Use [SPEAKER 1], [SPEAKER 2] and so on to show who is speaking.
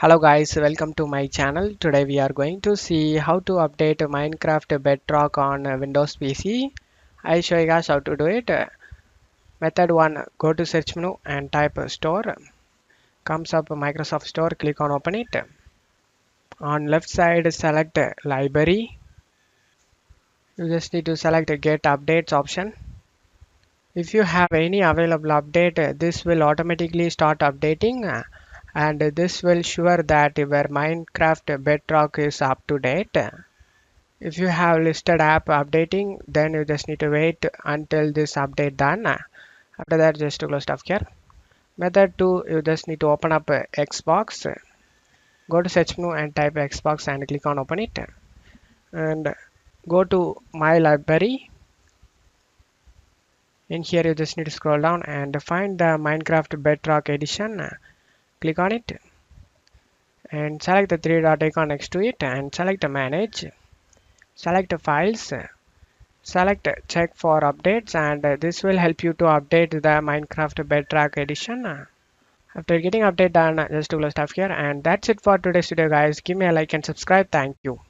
[SPEAKER 1] Hello guys, welcome to my channel. Today we are going to see how to update Minecraft Bedrock on Windows PC. I'll show you guys how to do it. Method 1, go to search menu and type store. Comes up Microsoft Store, click on open it. On left side select library. You just need to select get updates option. If you have any available update, this will automatically start updating and this will sure that your Minecraft Bedrock is up to date. If you have listed app updating, then you just need to wait until this update done. After that, just to close stuff here. Method 2, you just need to open up Xbox. Go to search menu and type Xbox and click on open it. And go to my library. In here, you just need to scroll down and find the Minecraft Bedrock edition. Click on it and select the three dot icon next to it and select manage. Select files. Select check for updates and this will help you to update the Minecraft Bedrock edition. After getting update done, just to close stuff here, and that's it for today's video guys. Give me a like and subscribe. Thank you.